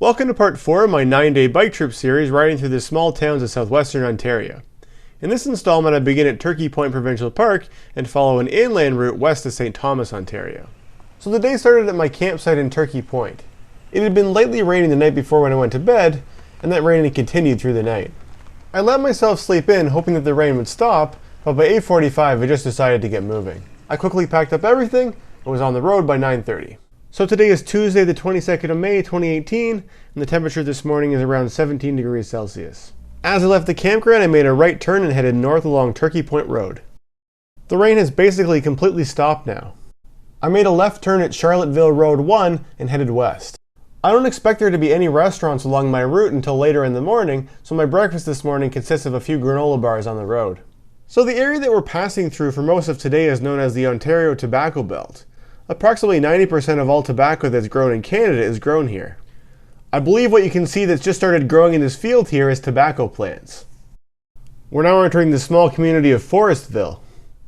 Welcome to part 4 of my 9-day bike trip series riding through the small towns of southwestern Ontario. In this installment I begin at Turkey Point Provincial Park and follow an inland route west to St. Thomas, Ontario. So the day started at my campsite in Turkey Point. It had been lightly raining the night before when I went to bed, and that rain had continued through the night. I let myself sleep in hoping that the rain would stop, but by 8:45 I just decided to get moving. I quickly packed up everything and was on the road by 9:30. So today is Tuesday the 22nd of May 2018, and the temperature this morning is around 17 degrees Celsius. As I left the campground I made a right turn and headed north along Turkey Point Road. The rain has basically completely stopped now. I made a left turn at Charlotteville Road 1 and headed west. I don't expect there to be any restaurants along my route until later in the morning, so my breakfast this morning consists of a few granola bars on the road. So the area that we're passing through for most of today is known as the Ontario Tobacco Belt. Approximately 90% of all tobacco that's grown in Canada is grown here. I believe what you can see that's just started growing in this field here is tobacco plants. We're now entering the small community of Forestville.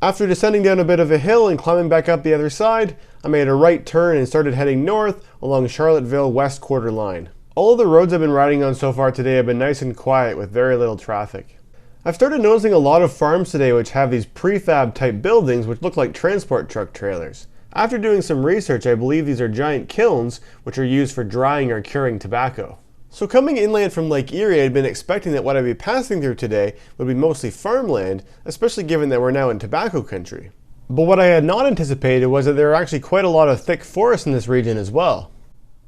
After descending down a bit of a hill and climbing back up the other side, I made a right turn and started heading north along Charlotteville West Quarter Line. All of the roads I've been riding on so far today have been nice and quiet with very little traffic. I've started noticing a lot of farms today which have these prefab type buildings which look like transport truck trailers. After doing some research, I believe these are giant kilns which are used for drying or curing tobacco. So coming inland from Lake Erie, I'd been expecting that what I'd be passing through today would be mostly farmland, especially given that we're now in tobacco country. But what I had not anticipated was that there are actually quite a lot of thick forests in this region as well.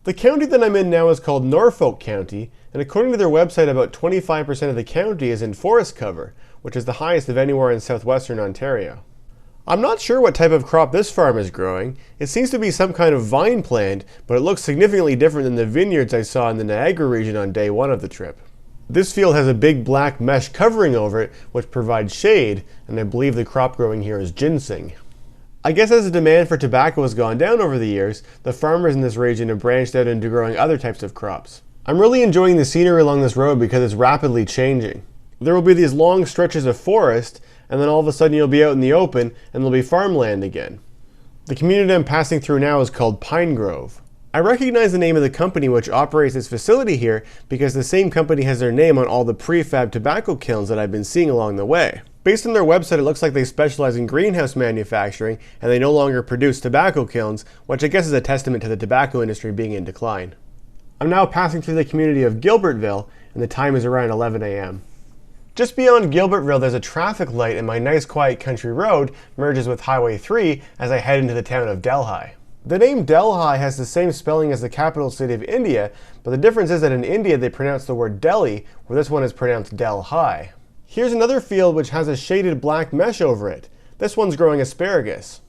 The county that I'm in now is called Norfolk County, and according to their website about 25% of the county is in forest cover, which is the highest of anywhere in southwestern Ontario. I'm not sure what type of crop this farm is growing. It seems to be some kind of vine plant, but it looks significantly different than the vineyards I saw in the Niagara region on day 1 of the trip. This field has a big black mesh covering over it, which provides shade, and I believe the crop growing here is ginseng. I guess as the demand for tobacco has gone down over the years, the farmers in this region have branched out into growing other types of crops. I'm really enjoying the scenery along this road because it's rapidly changing. There will be these long stretches of forest, and then all of a sudden you'll be out in the open and there'll be farmland again. The community I'm passing through now is called Pine Grove. I recognize the name of the company which operates this facility here because the same company has their name on all the prefab tobacco kilns that I've been seeing along the way. Based on their website, it looks like they specialize in greenhouse manufacturing and they no longer produce tobacco kilns, which I guess is a testament to the tobacco industry being in decline. I'm now passing through the community of Gilbertville and the time is around 11 a.m. Just beyond Gilbertville, there's a traffic light and my nice quiet country road merges with Highway 3 as I head into the town of Delhi. The name Delhi has the same spelling as the capital city of India, but the difference is that in India they pronounce the word Delhi, where this one is pronounced Delhi. Here's another field which has a shaded black mesh over it. This one's growing asparagus.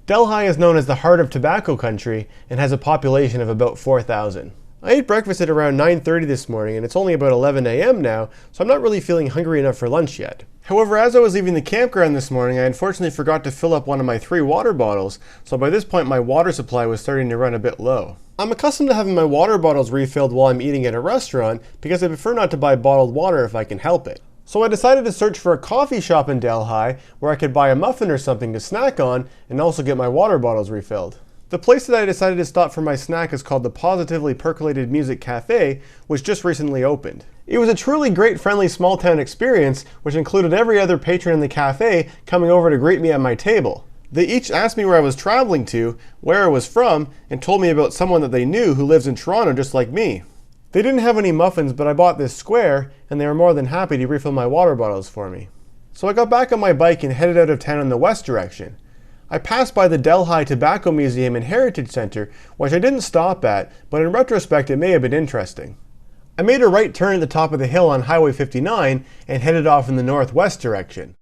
Delhi is known as the heart of tobacco country and has a population of about 4,000. I ate breakfast at around 9:30 this morning and it's only about 11 a.m. now, so I'm not really feeling hungry enough for lunch yet. However, as I was leaving the campground this morning, I unfortunately forgot to fill up one of my 3 water bottles, so by this point my water supply was starting to run a bit low. I'm accustomed to having my water bottles refilled while I'm eating at a restaurant because I prefer not to buy bottled water if I can help it. So I decided to search for a coffee shop in Delhi where I could buy a muffin or something to snack on and also get my water bottles refilled. The place that I decided to stop for my snack is called the Positively Percolated Music Cafe, which just recently opened. It was a truly great friendly small town experience, which included every other patron in the cafe coming over to greet me at my table. They each asked me where I was traveling to, where I was from, and told me about someone that they knew who lives in Toronto just like me. They didn't have any muffins, but I bought this square, and they were more than happy to refill my water bottles for me. So I got back on my bike and headed out of town in the west direction. I passed by the Delhi Tobacco Museum and Heritage Center, which I didn't stop at, but in retrospect it may have been interesting. I made a right turn at the top of the hill on Highway 59 and headed off in the northwest direction.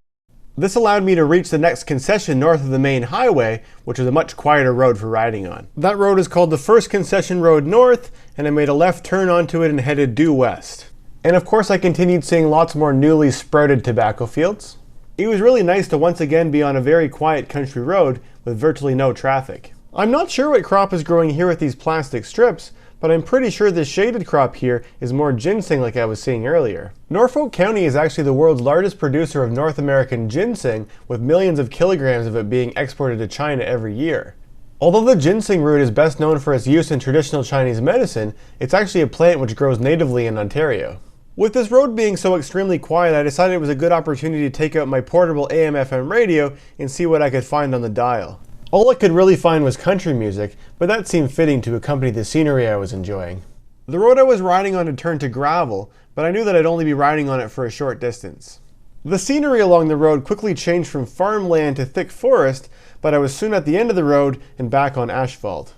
This allowed me to reach the next concession north of the main highway, which is a much quieter road for riding on. That road is called the First Concession Road North, and I made a left turn onto it and headed due west. And of course I continued seeing lots more newly sprouted tobacco fields. It was really nice to once again be on a very quiet country road with virtually no traffic. I'm not sure what crop is growing here with these plastic strips, but I'm pretty sure this shaded crop here is more ginseng like I was seeing earlier. Norfolk County is actually the world's largest producer of North American ginseng, with millions of kilograms of it being exported to China every year. Although the ginseng root is best known for its use in traditional Chinese medicine, it's actually a plant which grows natively in Ontario. With this road being so extremely quiet, I decided it was a good opportunity to take out my portable AM/FM radio and see what I could find on the dial. All I could really find was country music, but that seemed fitting to accompany the scenery I was enjoying. The road I was riding on had turned to gravel, but I knew that I'd only be riding on it for a short distance. The scenery along the road quickly changed from farmland to thick forest, but I was soon at the end of the road and back on asphalt.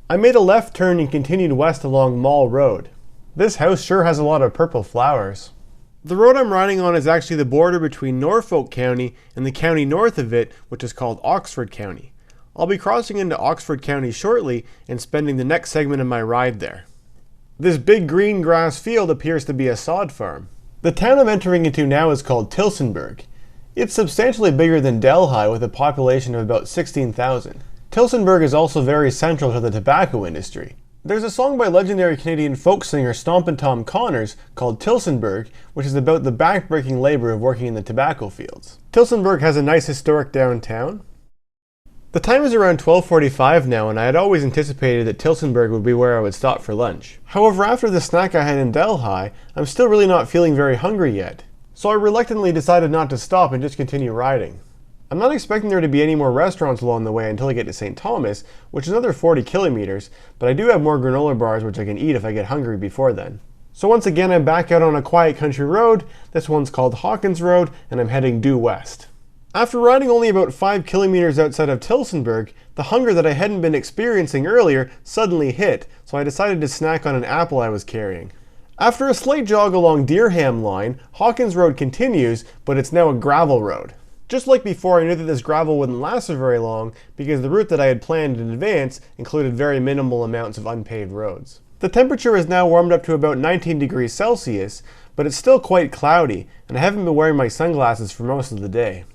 I made a left turn and continued west along Mall Road. This house sure has a lot of purple flowers. The road I'm riding on is actually the border between Norfolk County and the county north of it, which is called Oxford County. I'll be crossing into Oxford County shortly and spending the next segment of my ride there. This big green grass field appears to be a sod farm. The town I'm entering into now is called Tillsonburg. It's substantially bigger than Delhi with a population of about 16,000. Tillsonburg is also very central to the tobacco industry. There's a song by legendary Canadian folk singer Stompin' Tom Connors called Tilsonburg, which is about the back-breaking labor of working in the tobacco fields. Tillsonburg has a nice historic downtown. The time is around 12:45 now, and I had always anticipated that Tillsonburg would be where I would stop for lunch. However, after the snack I had in Delhi, I'm still really not feeling very hungry yet, so I reluctantly decided not to stop and just continue riding. I'm not expecting there to be any more restaurants along the way until I get to St. Thomas, which is another 40 kilometers, but I do have more granola bars which I can eat if I get hungry before then. So once again, I'm back out on a quiet country road. This one's called Hawkins Road, and I'm heading due west. After riding only about 5 kilometers outside of Tillsonburg, the hunger that I hadn't been experiencing earlier suddenly hit, so I decided to snack on an apple I was carrying. After a slight jog along Deerham Line, Hawkins Road continues, but it's now a gravel road. Just like before, I knew that this gravel wouldn't last for very long because the route that I had planned in advance included very minimal amounts of unpaved roads. The temperature is now warmed up to about 19 degrees Celsius, but it's still quite cloudy, and I haven't been wearing my sunglasses for most of the day.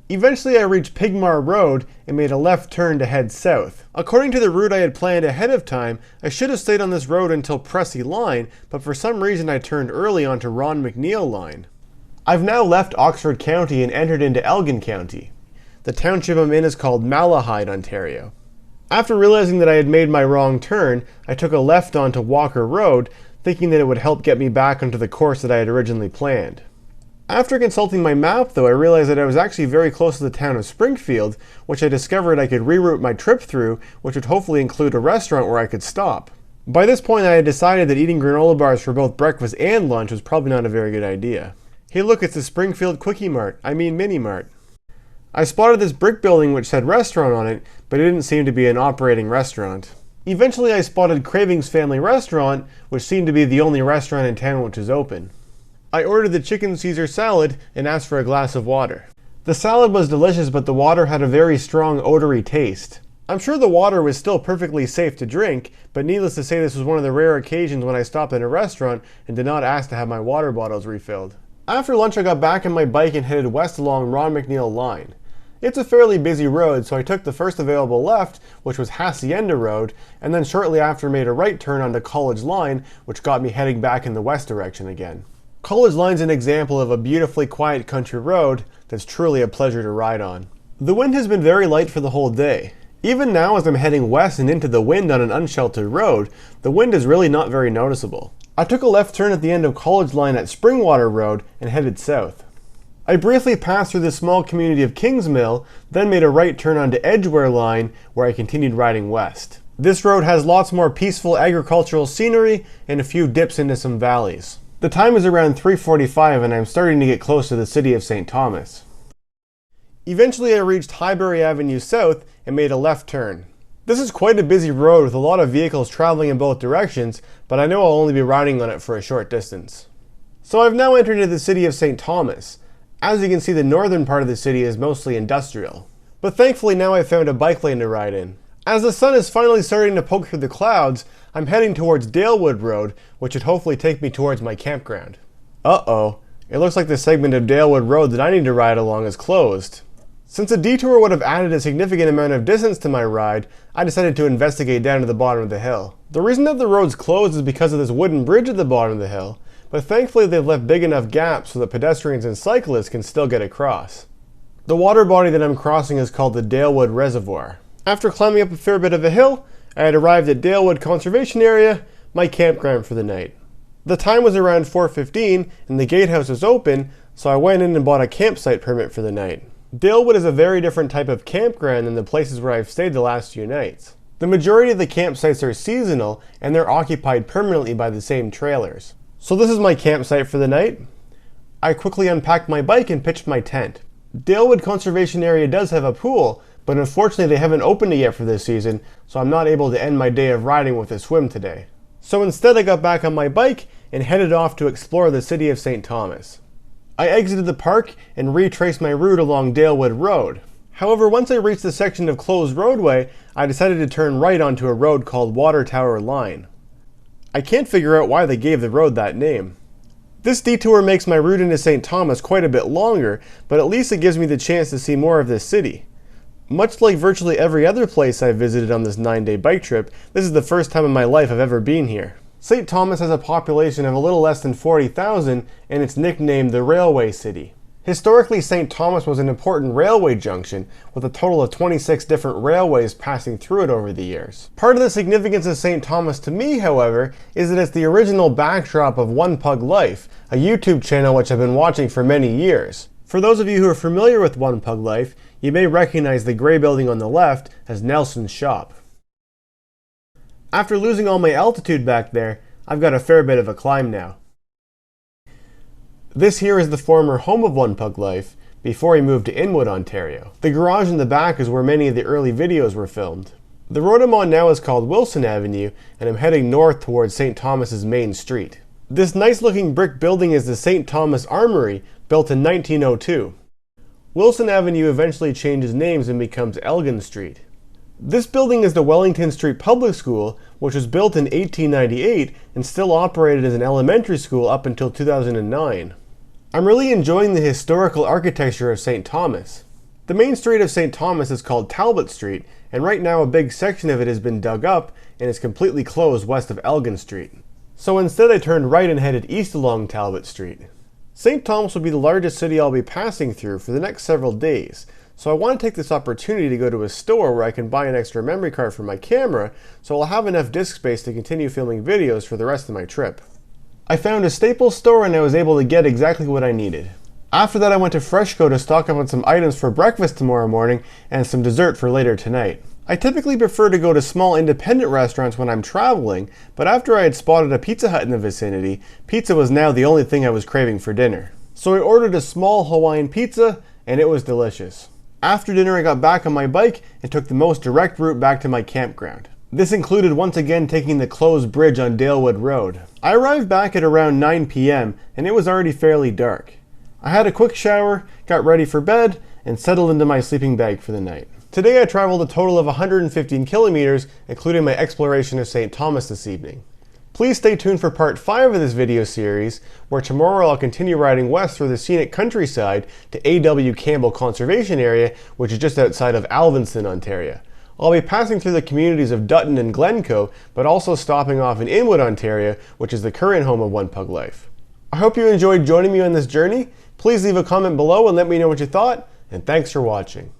Eventually I reached Pigmar Road and made a left turn to head south. According to the route I had planned ahead of time, I should have stayed on this road until Pressy Line, but for some reason I turned early onto Ron McNeil Line. I've now left Oxford County and entered into Elgin County. The township I'm in is called Malahide, Ontario. After realizing that I had made my wrong turn, I took a left onto Walker Road, thinking that it would help get me back onto the course that I had originally planned. After consulting my map, though, I realized that I was actually very close to the town of Springfield, which I discovered I could reroute my trip through, which would hopefully include a restaurant where I could stop. By this point, I had decided that eating granola bars for both breakfast and lunch was probably not a very good idea. Hey look, it's the Springfield Quickie Mart, Mini Mart. I spotted this brick building which said restaurant on it, but it didn't seem to be an operating restaurant. Eventually I spotted Cravings Family Restaurant, which seemed to be the only restaurant in town which was open. I ordered the chicken Caesar salad and asked for a glass of water. The salad was delicious, but the water had a very strong odory taste. I'm sure the water was still perfectly safe to drink, but needless to say this was one of the rare occasions when I stopped in a restaurant and did not ask to have my water bottles refilled. After lunch I got back on my bike and headed west along Ron McNeil Line. It's a fairly busy road, so I took the first available left, which was Hacienda Road, and then shortly after made a right turn onto College Line, which got me heading back in the west direction again. College Line's an example of a beautifully quiet country road that's truly a pleasure to ride on. The wind has been very light for the whole day. Even now as I'm heading west and into the wind on an unsheltered road, the wind is really not very noticeable. I took a left turn at the end of College Line at Springwater Road and headed south. I briefly passed through the small community of Kingsmill, then made a right turn onto Edgeware Line where I continued riding west. This road has lots more peaceful agricultural scenery and a few dips into some valleys. The time is around 3:45 and I'm starting to get close to the city of St. Thomas. Eventually I reached Highbury Avenue South and made a left turn. This is quite a busy road with a lot of vehicles traveling in both directions, but I know I'll only be riding on it for a short distance. So I've now entered into the city of St. Thomas. As you can see, the northern part of the city is mostly industrial. But thankfully now I've found a bike lane to ride in. As the sun is finally starting to poke through the clouds, I'm heading towards Dalewood Road, which should hopefully take me towards my campground. Uh-oh, it looks like the segment of Dalewood Road that I need to ride along is closed. Since a detour would have added a significant amount of distance to my ride, I decided to investigate down to the bottom of the hill. The reason that the road's closed is because of this wooden bridge at the bottom of the hill, but thankfully they've left big enough gaps so that pedestrians and cyclists can still get across. The water body that I'm crossing is called the Dellwood Reservoir. After climbing up a fair bit of a hill, I had arrived at Dalewood Conservation Area, my campground for the night. The time was around 4:15 and the gatehouse was open, so I went in and bought a campsite permit for the night. Dalewood is a very different type of campground than the places where I've stayed the last few nights. The majority of the campsites are seasonal and they're occupied permanently by the same trailers. So this is my campsite for the night. I quickly unpacked my bike and pitched my tent. Dalewood Conservation Area does have a pool, but unfortunately they haven't opened it yet for this season, so I'm not able to end my day of riding with a swim today. So instead I got back on my bike and headed off to explore the city of St. Thomas. I exited the park and retraced my route along Dalewood Road. However, once I reached the section of closed roadway, I decided to turn right onto a road called Water Tower Line. I can't figure out why they gave the road that name. This detour makes my route into St. Thomas quite a bit longer, but at least it gives me the chance to see more of this city. Much like virtually every other place I've visited on this 9-day bike trip, this is the first time in my life I've ever been here. St. Thomas has a population of a little less than 40,000 and it's nicknamed the Railway City. Historically, St. Thomas was an important railway junction with a total of 26 different railways passing through it over the years. Part of the significance of St. Thomas to me, however, is that it's the original backdrop of One Pug Life, a YouTube channel which I've been watching for many years. For those of you who are familiar with One Pug Life, you may recognize the gray building on the left as Nelson's shop. After losing all my altitude back there, I've got a fair bit of a climb now. This here is the former home of One Pug Life, before he moved to Inwood, Ontario. The garage in the back is where many of the early videos were filmed. The road I'm on now is called Wilson Avenue, and I'm heading north towards St. Thomas's main street. This nice looking brick building is the St. Thomas Armory, built in 1902. Wilson Avenue eventually changes names and becomes Elgin Street. This building is the Wellington Street Public School, which was built in 1898 and still operated as an elementary school up until 2009. I'm really enjoying the historical architecture of St. Thomas. The main street of St. Thomas is called Talbot Street, and right now a big section of it has been dug up and is completely closed west of Elgin Street. So instead I turned right and headed east along Talbot Street. St. Thomas will be the largest city I'll be passing through for the next several days, so I want to take this opportunity to go to a store where I can buy an extra memory card for my camera so I'll have enough disk space to continue filming videos for the rest of my trip. I found a Staples store and I was able to get exactly what I needed. After that I went to Freshco to stock up on some items for breakfast tomorrow morning and some dessert for later tonight. I typically prefer to go to small independent restaurants when I'm traveling, but after I had spotted a Pizza Hut in the vicinity, pizza was now the only thing I was craving for dinner. So I ordered a small Hawaiian pizza and it was delicious. After dinner I got back on my bike and took the most direct route back to my campground. This included once again taking the closed bridge on Dalewood Road. I arrived back at around 9 p.m. and it was already fairly dark. I had a quick shower, got ready for bed, and settled into my sleeping bag for the night. Today I traveled a total of 115 kilometers, including my exploration of St. Thomas this evening. Please stay tuned for part 5 of this video series, where tomorrow I'll continue riding west through the scenic countryside to A.W. Campbell Conservation Area, which is just outside of Alvinston, Ontario. I'll be passing through the communities of Dutton and Glencoe, but also stopping off in Inwood, Ontario, which is the current home of One Pug Life. I hope you enjoyed joining me on this journey. Please leave a comment below and let me know what you thought, and thanks for watching.